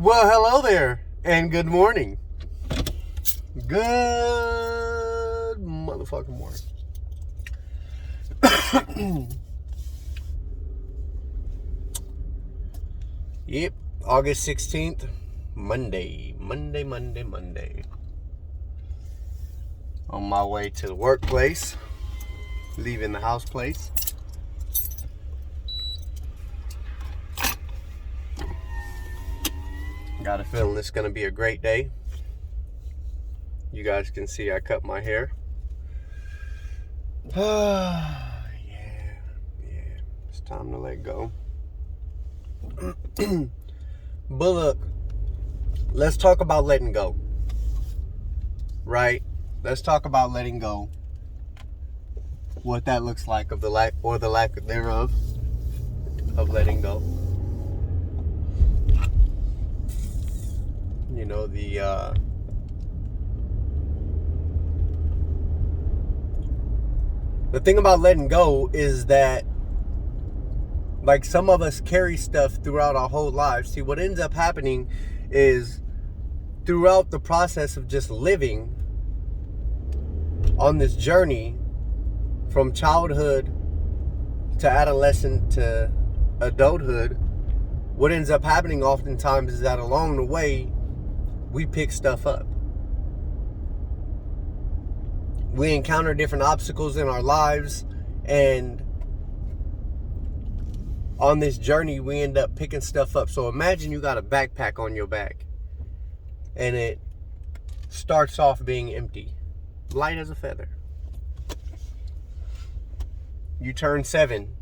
Well, hello there, and good morning. Good motherfucking morning. Yep, August 16th, Monday. On my way to the workplace, leaving the house place. Got a feeling it's going to be a great day. You guys can see I cut my hair. Yeah, it's time to let go. But look, let's talk about letting go. Right? Let's talk about letting go. What that looks like, of the lack or the lack thereof of letting go. You know, the thing about letting go is that, like, some of us carry stuff throughout our whole lives. See, what ends up happening is throughout the process of just living on this journey from childhood to adolescent to adulthood, what ends up happening oftentimes is that along the way, we pick stuff up. We encounter different obstacles in our lives, and on this journey, we end up picking stuff up. So imagine you got a backpack on your back, and it starts off being empty, light as a feather. You turn 7,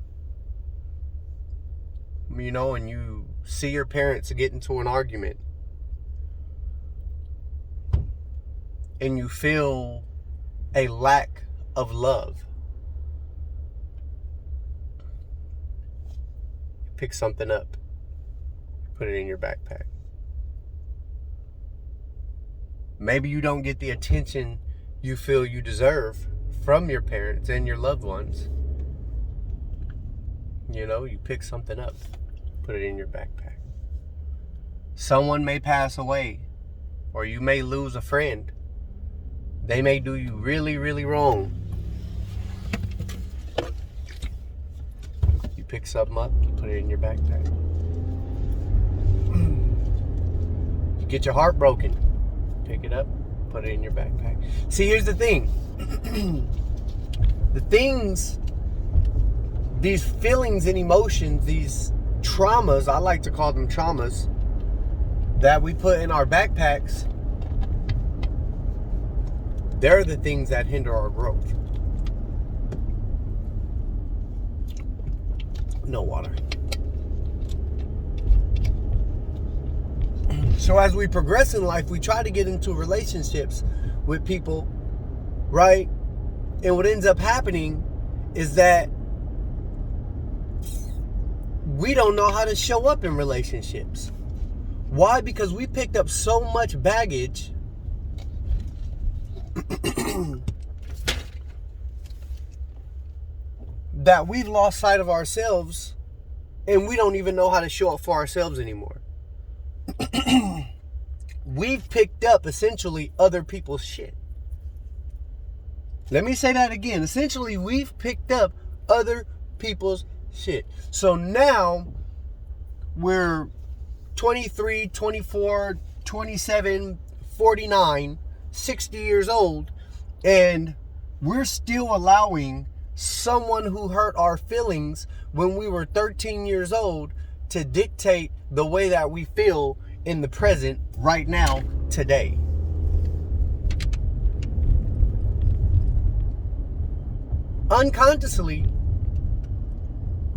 you know, and you see your parents get into an argument, and you feel a lack of love. Pick something up, put it in your backpack. Maybe you don't get the attention you feel you deserve from your parents and your loved ones. You know, you pick something up, put it in your backpack. Someone may pass away, or you may lose a friend. They may do you really, really wrong. You pick something up, you put it in your backpack. You get your heart broken, pick it up, put it in your backpack. See, here's the thing. The things, these feelings and emotions, these traumas, I like to call them traumas, that we put in our backpacks, they're the things that hinder our growth. No water. So as we progress in life, we try to get into relationships with people, right? And what ends up happening is that we don't know how to show up in relationships. Why? Because we picked up so much baggage that we've lost sight of ourselves, and we don't even know how to show up for ourselves anymore. We've picked up essentially other people's shit. Let me say that again. Essentially, we've picked up other people's shit. So now we're 23, 24, 27, 49, 60 years old, and we're still allowing someone who hurt our feelings when we were 13 years old to dictate the way that we feel in the present, right now, today. Unconsciously,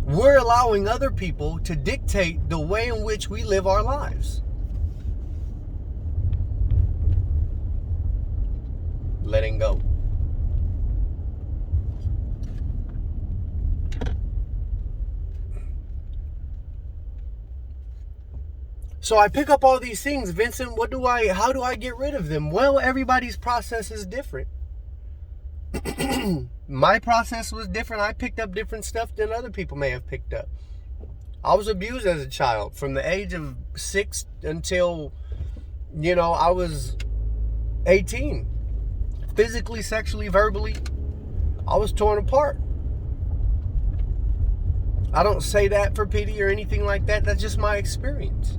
we're allowing other people to dictate the way in which we live our lives. Letting go. So I pick up all these things. Vincent, how do I get rid of them? Well, everybody's process is different. My process was different. I picked up different stuff than other people may have picked up. I was abused as a child from the age of 6 until, I was 18. Physically, sexually, verbally, I was torn apart. I don't say that for pity or anything like that. That's just my experience.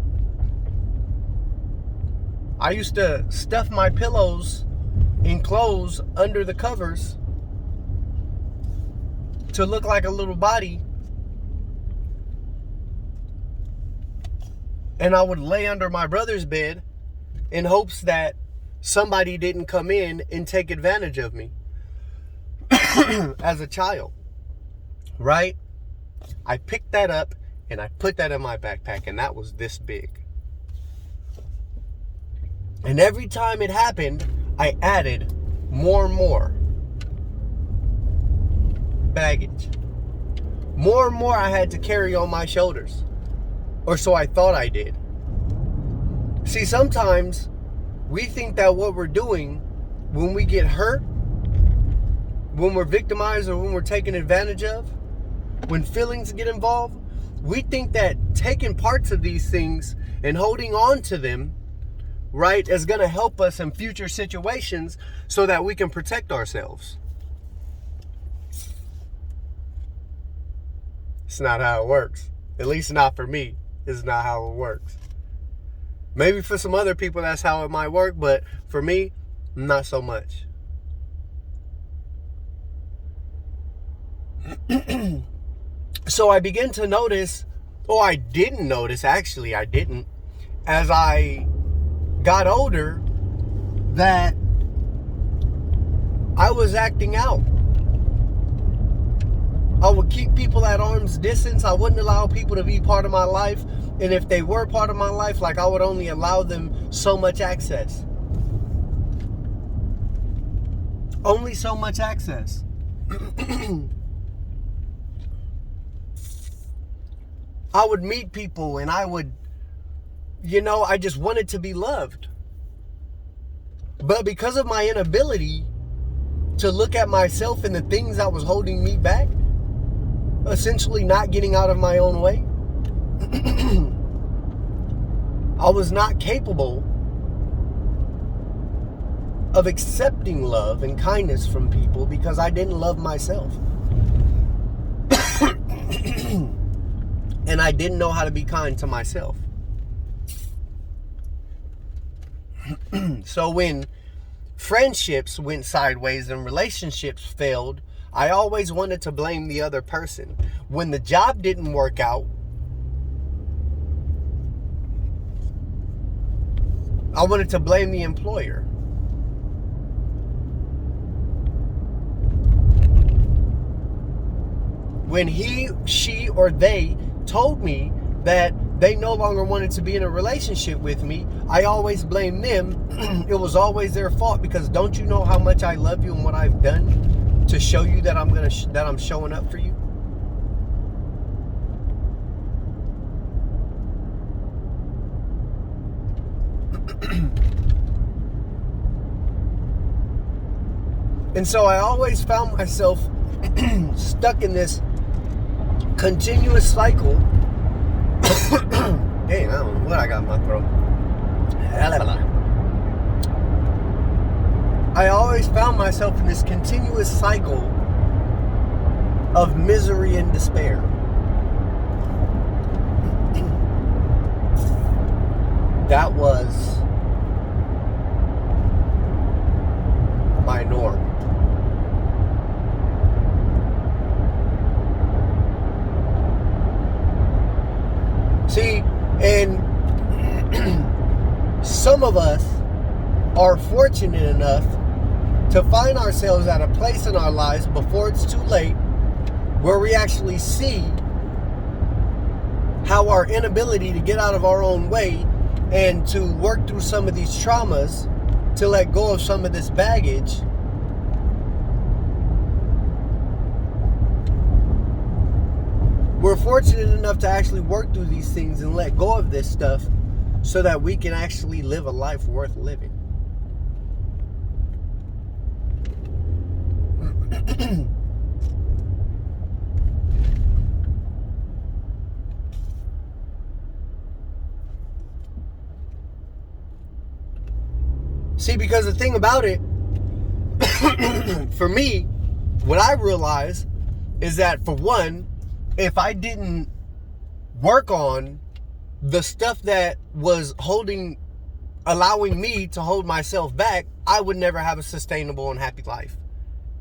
I used to stuff my pillows in clothes under the covers to look like a little body. And I would lay under my brother's bed in hopes that somebody didn't come in and take advantage of me as a child. Right? I picked that up and I put that in my backpack, and that was this big. And every time it happened, I added more and more baggage. More and more I had to carry on my shoulders. Or so I thought I did. See, sometimes we think that what we're doing when we get hurt, when we're victimized, or when we're taken advantage of, when feelings get involved, we think that taking parts of these things and holding on to them, right, is going to help us in future situations so that we can protect ourselves. It's not how it works. At least not for me. It's not how it works. Maybe for some other people that's how it might work, but for me, not so much. So I began to notice, I didn't notice, actually I didn't, as I got older, that I was acting out. I would keep people at arm's distance. I wouldn't allow people to be part of my life. And if they were part of my life, I would only allow them so much access. Only so much access. I would meet people and I would, I just wanted to be loved. But because of my inability to look at myself and the things that was holding me back, essentially not getting out of my own way, I was not capable of accepting love and kindness from people because I didn't love myself. And I didn't know how to be kind to myself. So when friendships went sideways and relationships failed, I always wanted to blame the other person. When the job didn't work out, I wanted to blame the employer. When he, she, or they told me that they no longer wanted to be in a relationship with me, I always blamed them. It was always their fault, because don't you know how much I love you and what I've done to show you that I'm showing up for you? And so I always found myself stuck in this continuous cycle. Dang, I don't know what I got in my throat. I always found myself in this continuous cycle of misery and despair. That was my norm. See, and some of us are fortunate enough to find ourselves at a place in our lives before it's too late, where we actually see how our inability to get out of our own way and to work through some of these traumas, to let go of some of this baggage, we're fortunate enough to actually work through these things and let go of this stuff so that we can actually live a life worth living. See, because the thing about it, for me, what I realized is that, for one, if I didn't work on the stuff that was allowing me to hold myself back, I would never have a sustainable and happy life.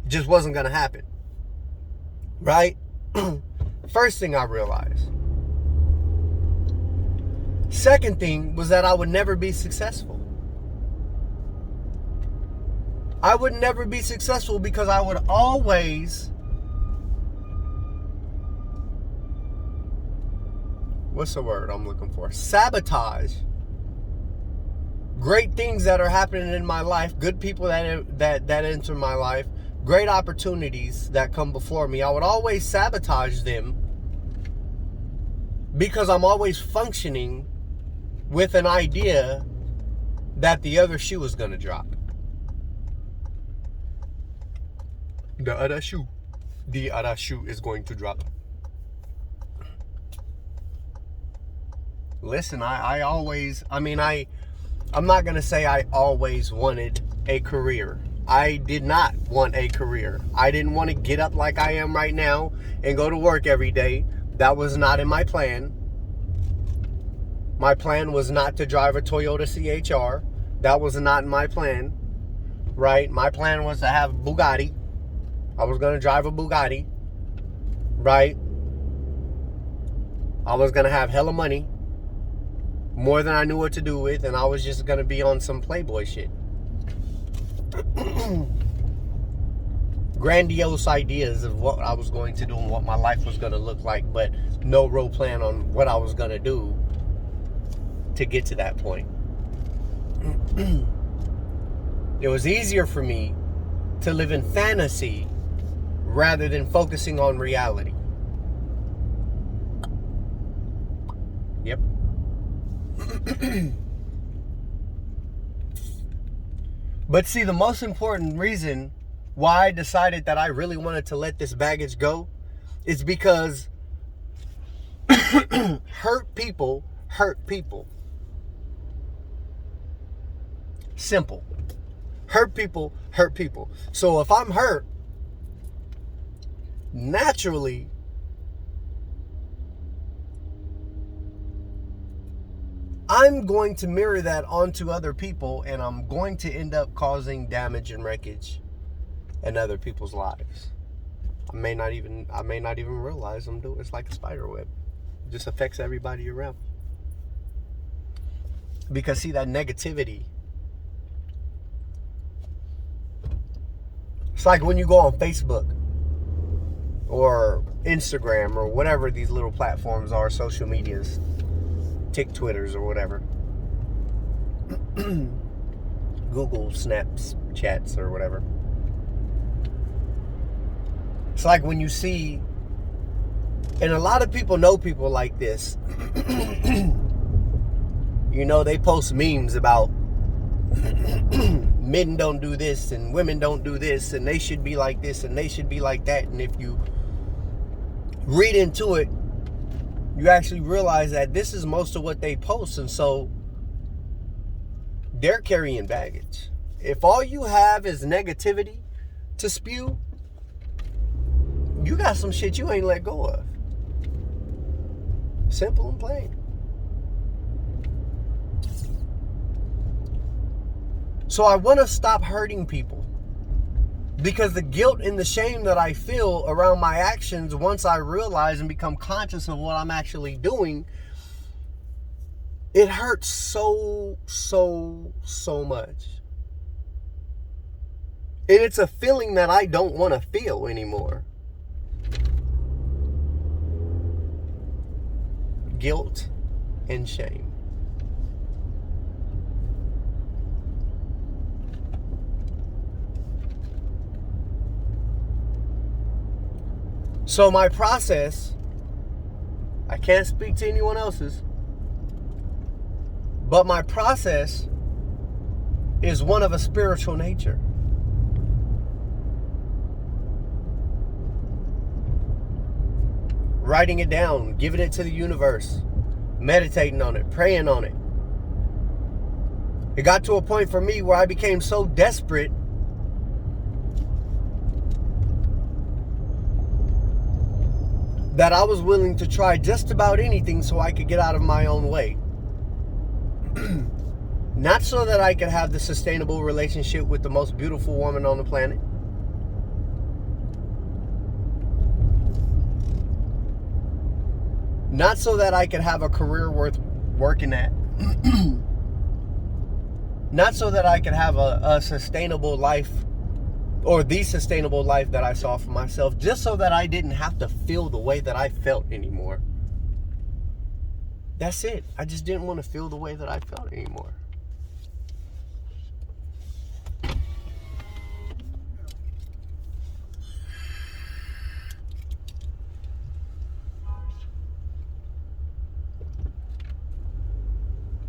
It just wasn't going to happen. Right? First thing I realized. Second thing was that I would never be successful. I would never be successful because I would always, what's the word I'm looking for? Sabotage great things that are happening in my life, good people that enter my life, great opportunities that come before me. I would always sabotage them because I'm always functioning with an idea that the other shoe is going to drop. The other shoe is going to drop. Listen, I'm not going to say I always wanted a career. I did not want a career. I didn't want to get up like I am right now and go to work every day. That was not in my plan. My plan was not to drive a Toyota CHR. That was not in my plan. Right? My plan was to have a Bugatti. I was going to drive a Bugatti. Right? I was going to have hella money. More than I knew what to do with. And I was just going to be on some Playboy shit. Grandiose ideas of what I was going to do and what my life was going to look like. But no real plan on what I was going to do to get to that point. It was easier for me to live in fantasy rather than focusing on reality. Yep. But see, the most important reason why I decided that I really wanted to let this baggage go is because hurt people hurt people. Simple. Hurt people hurt people. So if I'm hurt, naturally, I'm going to mirror that onto other people, and I'm going to end up causing damage and wreckage in other people's lives. I may not even realize I'm doing. It's like a spider web. It just affects everybody around. Because see, that negativity, it's like when you go on Facebook or Instagram or whatever these little platforms are, social medias, Twitters or whatever. Google Snaps, chats or whatever. It's like when you see, and a lot of people know people like this. You know, they post memes about men don't do this and women don't do this and they should be like this and they should be like that. And if you read into it, you actually realize that this is most of what they post. And so they're carrying baggage. If all you have is negativity to spew, you got some shit you ain't let go of. Simple and plain. So I want to stop hurting people. Because the guilt and the shame that I feel around my actions, once I realize and become conscious of what I'm actually doing, it hurts so much. And it's a feeling that I don't want to feel anymore. Guilt and shame. So my process, I can't speak to anyone else's, but my process is one of a spiritual nature. Writing it down, giving it to the universe, meditating on it, praying on it, It got to a point for me where I became so desperate that I was willing to try just about anything so I could get out of my own way. Not so that I could have the sustainable relationship with the most beautiful woman on the planet. Not so that I could have a career worth working at. Not so that I could have a sustainable life, or the sustainable life that I saw for myself, just so that I didn't have to feel the way that I felt anymore. That's it. I just didn't want to feel the way that I felt anymore.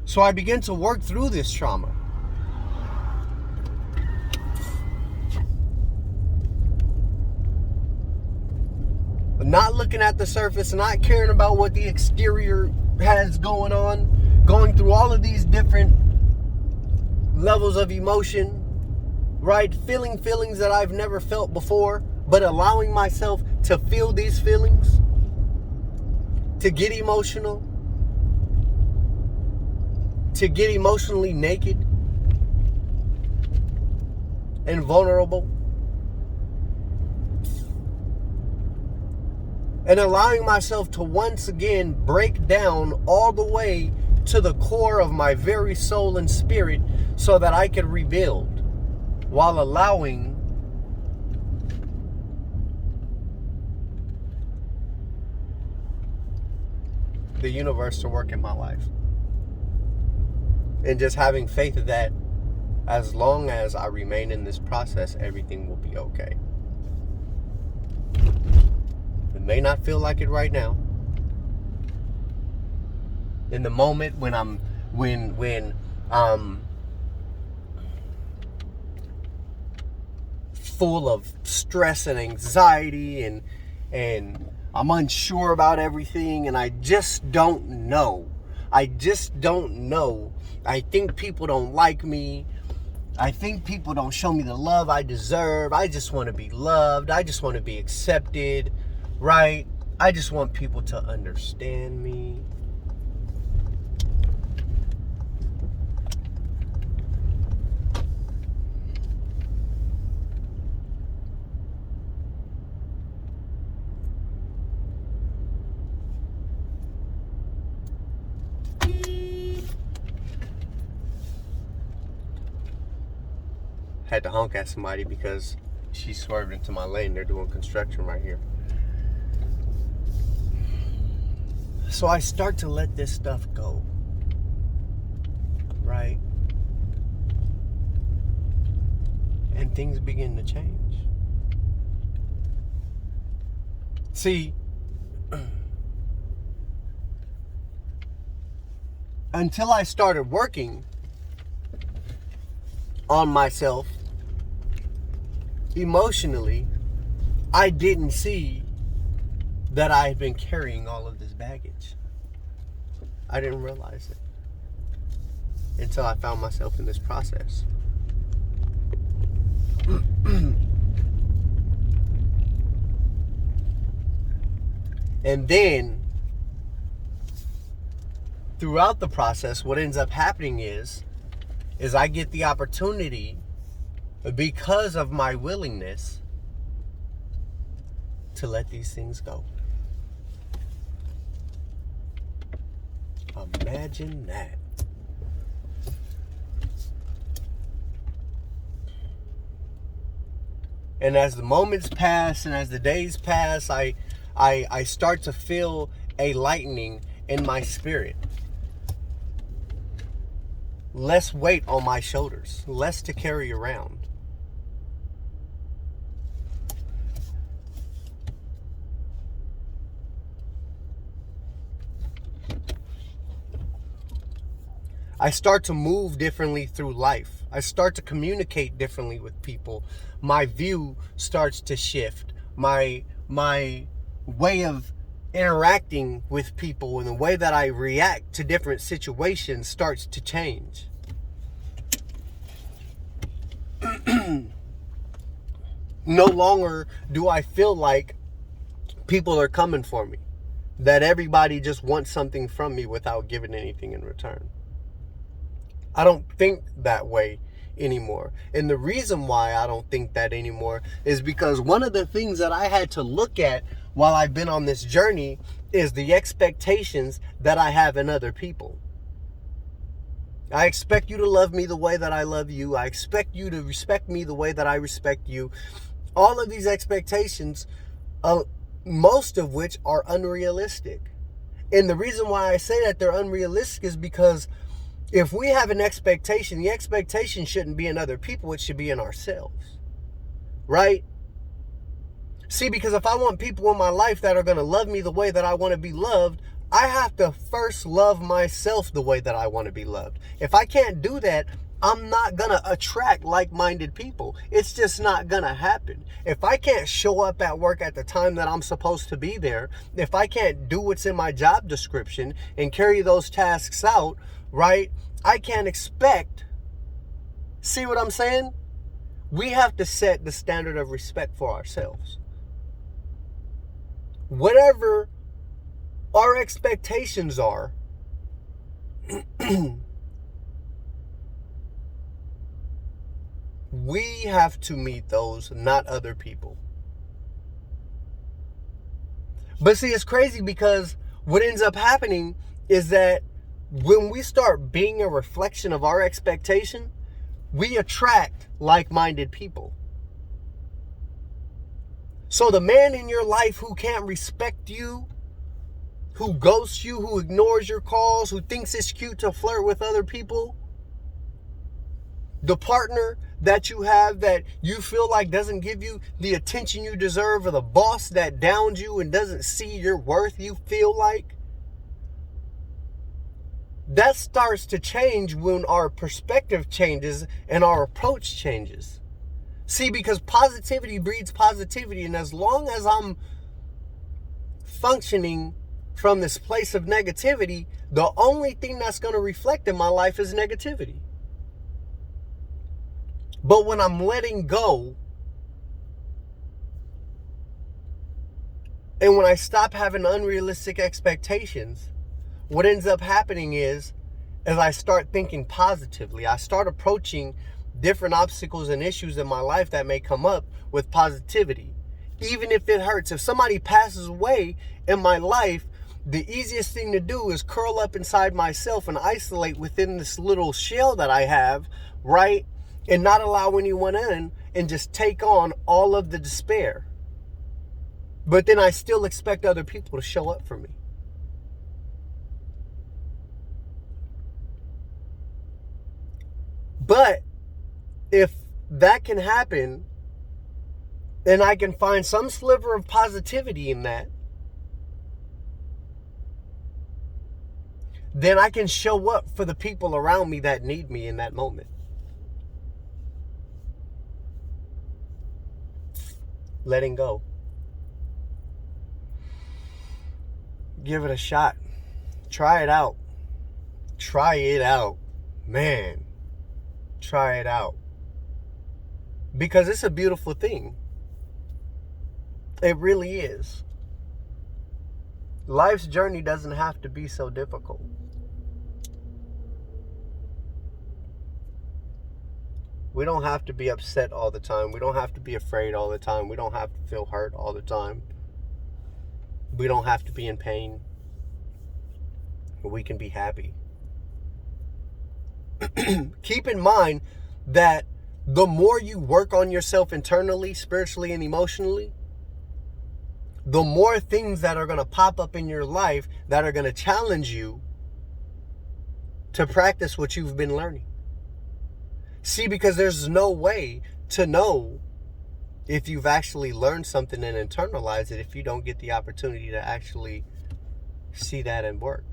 So I began to work through this trauma. Not looking at the surface, not caring about what the exterior has going on, going through all of these different levels of emotion, right? Feeling feelings that I've never felt before, but allowing myself to feel these feelings, to get emotional, to get emotionally naked and vulnerable. And allowing myself to once again break down all the way to the core of my very soul and spirit so that I could rebuild, while allowing the universe to work in my life. And just having faith that as long as I remain in this process, everything will be okay. It may not feel like it right now. In the moment when I'm full of stress and anxiety and I'm unsure about everything and I just don't know. I think people don't like me. I think people don't show me the love I deserve. I just want to be loved. I just want to be accepted, right? I just want people to understand me. Had to honk at somebody because she swerved into my lane. They're doing construction right here. So I start to let this stuff go, right? And things begin to change. See, until I started working on myself emotionally, I didn't see that I had been carrying all of this baggage. I didn't realize it until I found myself in this process. And then throughout the process, what ends up happening is I get the opportunity, because of my willingness, to let these things go. Imagine that. And as the moments pass and as the days pass, I start to feel a lightening in my spirit. Less weight on my shoulders, less to carry around. I start to move differently through life. I start to communicate differently with people. My view starts to shift. My way of interacting with people and the way that I react to different situations starts to change. No longer do I feel like people are coming for me, that everybody just wants something from me without giving anything in return. I don't think that way anymore. And the reason why I don't think that anymore is because one of the things that I had to look at while I've been on this journey is the expectations that I have in other people. I expect you to love me the way that I love you. I expect you to respect me the way that I respect you. All of these expectations, most of which are unrealistic. And the reason why I say that they're unrealistic is because if we have an expectation, the expectation shouldn't be in other people, it should be in ourselves. Right? See, because if I want people in my life that are going to love me the way that I want to be loved, I have to first love myself the way that I want to be loved. If I can't do that, I'm not going to attract like-minded people. It's just not going to happen. If I can't show up at work at the time that I'm supposed to be there, if I can't do what's in my job description and carry those tasks out, right, I can't expect. See what I'm saying? We have to set the standard of respect for ourselves. Whatever our expectations are, we have to meet those, not other people. But see, it's crazy because what ends up happening is that when we start being a reflection of our expectation, we attract like-minded people. So the man in your life who can't respect you, who ghosts you, who ignores your calls, who thinks it's cute to flirt with other people, the partner that you have that you feel like doesn't give you the attention you deserve, or the boss that downs you and doesn't see your worth, you feel like, that starts to change when our perspective changes and our approach changes. See, because positivity breeds positivity, and as long as I'm functioning from this place of negativity, the only thing that's going to reflect in my life is negativity. But when I'm letting go, and when I stop having unrealistic expectations, what ends up happening is, as I start thinking positively, I start approaching different obstacles and issues in my life that may come up with positivity. Even if it hurts. If somebody passes away in my life, the easiest thing to do is curl up inside myself and isolate within this little shell that I have, right? And not allow anyone in, and just take on all of the despair. But then I still expect other people to show up for me. But if that can happen, and I can find some sliver of positivity in that, then I can show up for the people around me that need me in that moment. Letting go. Give it a shot. Try it out. Try it out. Man. Try it out. Because it's a beautiful thing. It really is. Life's journey doesn't have to be so difficult. We don't have to be upset all the time. We don't have to be afraid all the time. We don't have to feel hurt all the time. We don't have to be in pain. We can be happy. Keep in mind that the more you work on yourself internally, spiritually, and emotionally, the more things that are going to pop up in your life that are going to challenge you to practice what you've been learning. See, because there's no way to know if you've actually learned something and internalized it if you don't get the opportunity to actually see that and work.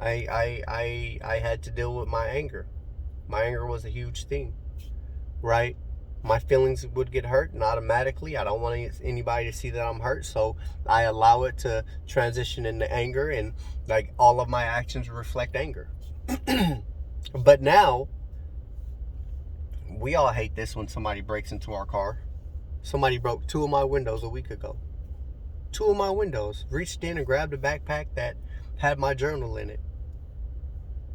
I had to deal with my anger. My anger was a huge thing, right? My feelings would get hurt, and automatically I don't want anybody to see that I'm hurt, so I allow it to transition into anger, and like all of my actions reflect anger. But now We all hate this when somebody breaks into our car. Somebody broke 2 of my windows a week ago. 2 of my windows. Reached in and grabbed a backpack that had my journal in it.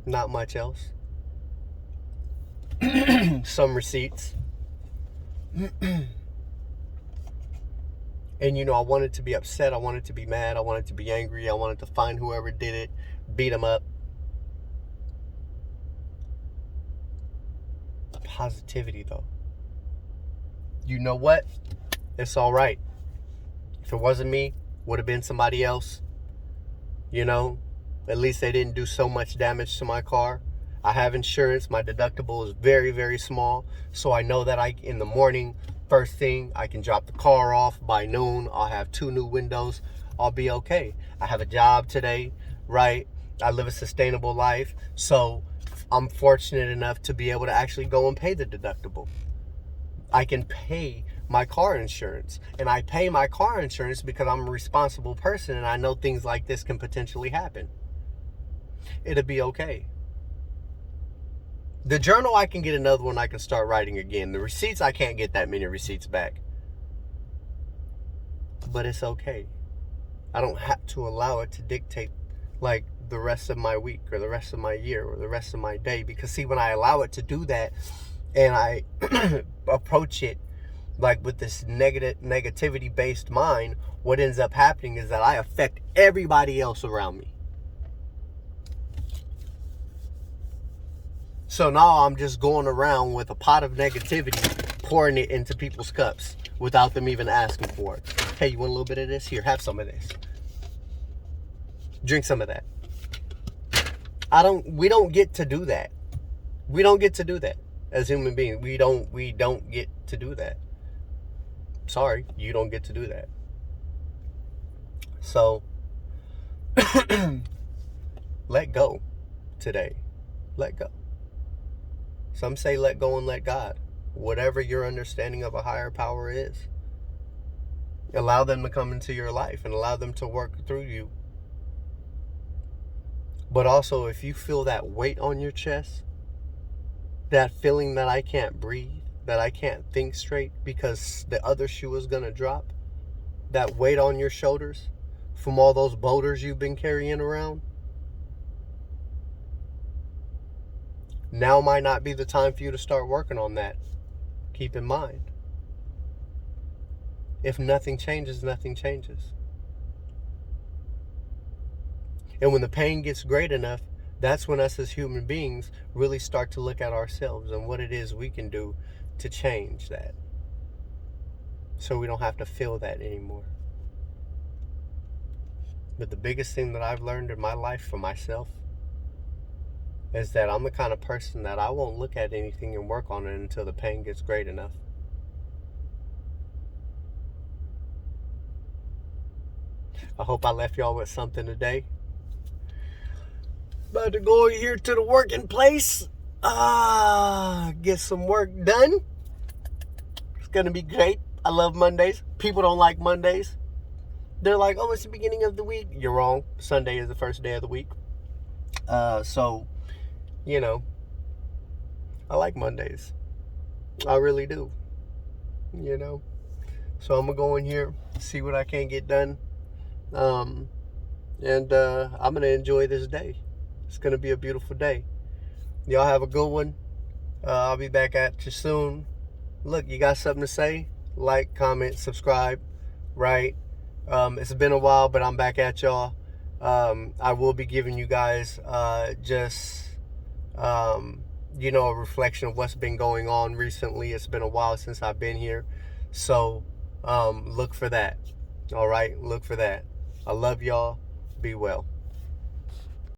Not much else. Some receipts. And I wanted to be upset. I wanted to be mad. I wanted to be angry. I wanted to find whoever did it, beat them up. Positivity, though. You know what? It's all right. If it wasn't me, would have been somebody else. At least they didn't do so much damage to my car. I have insurance. My deductible is very, very small. So I know that in the morning, first thing, I can drop the car off. By noon, I'll have 2 new windows. I'll be okay. I have a job today, right? I live a sustainable life. So I'm fortunate enough to be able to actually go and pay the deductible. I can pay my car insurance. And I pay my car insurance because I'm a responsible person and I know things like this can potentially happen. It'll be okay. The journal, I can get another one. I can start writing again. The receipts, I can't get that many receipts back. But it's okay. I don't have to allow it to dictate like the rest of my week or the rest of my year or the rest of my day. Because see, when I allow it to do that and I approach it like with this negativity based mind, what ends up happening is that I affect everybody else around me. So now I'm just going around with a pot of negativity, pouring it into people's cups without them even asking for it. Hey, you want a little bit of this? Here, have some of this. Drink some of that. We don't get to do that. We don't get to do that as human beings. We don't get to do that. Sorry, you don't get to do that. So let go today. Let go. Some say let go and let God. Whatever your understanding of a higher power is. Allow them to come into your life and allow them to work through you. But also, if you feel that weight on your chest, that feeling that I can't breathe, that I can't think straight because the other shoe is going to drop, that weight on your shoulders from all those boulders you've been carrying around, now might not be the time for you to start working on that. Keep in mind. If nothing changes, nothing changes. And when the pain gets great enough, that's when us as human beings really start to look at ourselves and what it is we can do to change that. So we don't have to feel that anymore. But the biggest thing that I've learned in my life for myself is that I'm the kind of person that I won't look at anything and work on it until the pain gets great enough. I hope I left y'all with something today. About to go here to the working place. Get some work done. It's going to be great. I love Mondays. People don't like Mondays. They're like, oh, it's the beginning of the week. You're wrong. Sunday is the first day of the week. So, I like Mondays. I really do. So I'm going to go in here, see what I can get done. And I'm going to enjoy this day. It's going to be a beautiful day. Y'all have a good one. I'll be back at you soon. Look, you got something to say? Like, comment, subscribe, right? It's been a while, but I'm back at y'all. I will be giving you guys a reflection of what's been going on recently. It's been a while since I've been here. So look for that. All right? Look for that. I love y'all. Be well.